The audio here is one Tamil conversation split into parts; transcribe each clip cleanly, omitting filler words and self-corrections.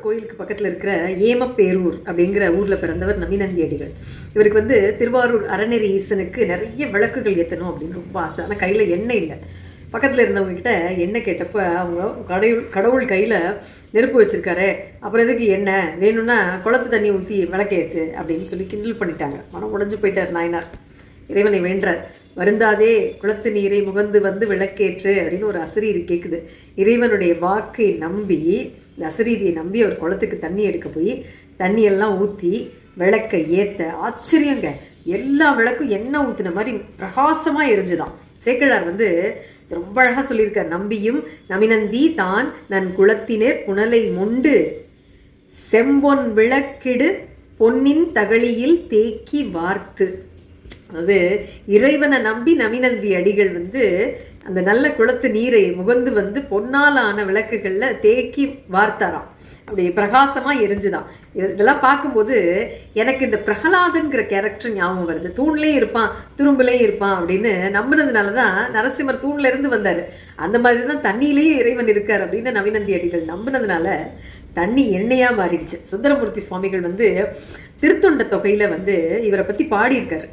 கோயிலுக்கு பக்கத்தில் இருக்கிற ஏமப்பேரூர் அப்படிங்கிற ஊரில் பிறந்தவர் நமிநந்தி அடிகள். இவருக்கு வந்து திருவாரூர் அறநெறி ஈசனுக்கு நிறைய விளக்குகள் ஏற்றணும் அப்படின்னு ரொம்ப ஆசை. ஆனால் கையில் எண்ணெய் இல்லை. பக்கத்தில் இருந்தவங்க கிட்ட எண்ணெய் கேட்டப்போ அவங்க கடவுள் கையில் நெருப்பு வச்சுருக்காரு, அப்புறம் எதுக்கு எண்ணெய் வேணும்னா குளத்து தண்ணி ஊற்றி விளக்கேற்று அப்படின்னு சொல்லி கிண்டல் பண்ணிட்டாங்க. மனம் உடைஞ்சு போயிட்டார் நாயனார். இறைவனை வேண்டார். வருந்தாதே குளத்து நீரை முகந்து வந்து விளக்கேற்று அப்படின்னு ஒரு அசரீரி கேட்குது. இறைவனுடைய வாக்கை நம்பி, இந்த அசரீரியை நம்பி அவர் குளத்துக்கு தண்ணி எடுக்க போய் தண்ணியெல்லாம் ஊற்றி விளக்கை ஏற்ற ஆச்சரியங்க, எல்லா விளக்கும் எண்ணெய் ஊற்றின மாதிரி பிரகாசமாக எரிஞ்சுதான். சேக்கிழார் வந்து ரொம்ப அழகாக சொல்லியிருக்கார். நம்பியும் நமிநந்தி தான் நன் குளத்தினர் புனலை மொண்டு செம்பொன் விளக்கிடு பொன்னின் தகளியில் தேக்கி வார்த்து. அதாவது இறைவனை நம்பி நமிநந்தி அடிகள் வந்து அந்த நல்ல குளத்து நீரை முகந்து வந்து பொன்னாலான விளக்குகளில் தேக்கி வார்த்தாராம். அப்படி பிரகாசமாக எரிஞ்சுதான். இதெல்லாம் பார்க்கும்போது எனக்கு இந்த பிரகலாதன்கிற கேரக்டர் ஞாபகம் வருது. தூண்லேயும் இருப்பான் துரும்புலேயும் இருப்பான் அப்படின்னு நம்பினதுனால தான் நரசிம்மர் தூண்ல இருந்து வந்தார். அந்த மாதிரி தான் தண்ணியிலேயே இறைவன் இருக்கார் அப்படின்னு நமிநந்தி அடிகள் நம்பினதுனால தண்ணி எண்ணெயாக மாறிடுச்சு. சுந்தரமூர்த்தி சுவாமிகள் வந்து திருத்தொண்ட தொகையில் வந்து இவரை பற்றி பாடியிருக்காரு.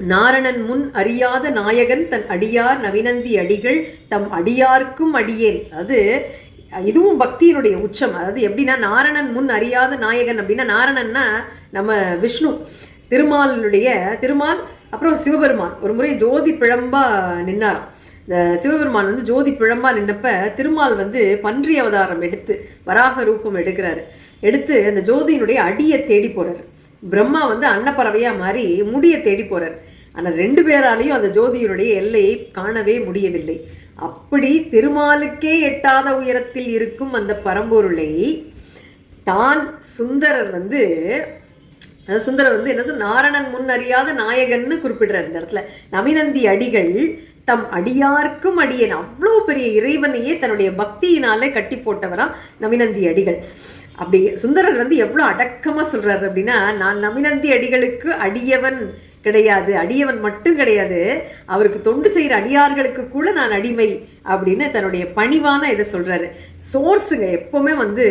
நாரணன் முன் அறியாத நாயகன் தன் அடியார் நமிநந்தி அடிகள் தம் அடியார்க்கும் அடியேன். அது இதுவும் பக்தியினுடைய உச்சம். அதாவது எப்படின்னா, நாரணன் முன் அறியாத நாயகன் அப்படின்னா, நாரணன்னா நம்ம விஷ்ணு, திருமால் அப்புறம் சிவபெருமான் ஒரு முறை ஜோதி பிழம்பா நின்னாராம். இந்த சிவபெருமான் வந்து ஜோதி பிழம்பா நின்னப்ப திருமால் வந்து பன்றி அவதாரம் எடுத்து வராக ரூபம் எடுக்கிறாரு. எடுத்து அந்த ஜோதியினுடைய அடியை தேடி போறாரு. பிரம்மா வந்து அன்னப்பறவையாக மாறி முடியை தேடி போகிறார். ஆனால் 2 பேராலையும் அந்த ஜோதியினுடைய எல்லையை காணவே முடியவில்லை. அப்படி திருமாலுக்கே எட்டாத உயரத்தில் இருக்கும் அந்த பரம்பொருளை தான் சுந்தரர் வந்து என்ன சொல், நாரணன் முன் அறியாத நாயகன்னு குறிப்பிடுறார் இந்த இடத்துல. நமிநந்தி அடிகள் தம் அடியார்க்கும் அடியேன், அவ்வளோ பெரிய இறைவனையே தன்னுடைய பக்தியினாலே கட்டி போட்டவரா நமிநந்தி அடிகள். அப்படி சுந்தரர் வந்து எவ்வளோ அடக்கமாக சொல்கிறாரு அப்படின்னா, நான் நமிநந்தி அடிகளுக்கு அடியவன் கிடையாது, அடியவன் மட்டும் கிடையாது, அவருக்கு தொண்டு செய்கிற அடியார்களுக்கு கூட நான் அடிமை அப்படின்னு தன்னுடைய பணிவான இதை சொல்கிறாரு. சோர்ஸுங்க எப்போவுமே வந்து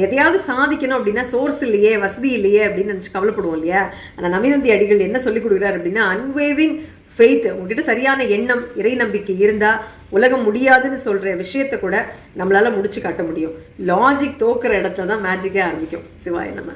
எதையாவது சாதிக்கணும் அப்படின்னா சோர்ஸ் இல்லையே, வசதி இல்லையே அப்படின்னு நினச்சி கவலைப்படுவோம் இல்லையா. ஆனால் நமிநந்தி அடிகள் என்ன சொல்லிக் கொடுக்குறாரு அப்படின்னா, அன்வேவிங் ஃபெய்த், உங்ககிட்ட சரியான எண்ணம் இறை நம்பிக்கை இருந்தால் உலகம் முடியாதுன்னு சொல்கிற விஷயத்தை கூட நம்மளால் முடிச்சு காட்ட முடியும். லாஜிக் தோக்குற இடத்துல தான் மேஜிக்கே ஆரம்பிக்கும். சிவாய நம்ம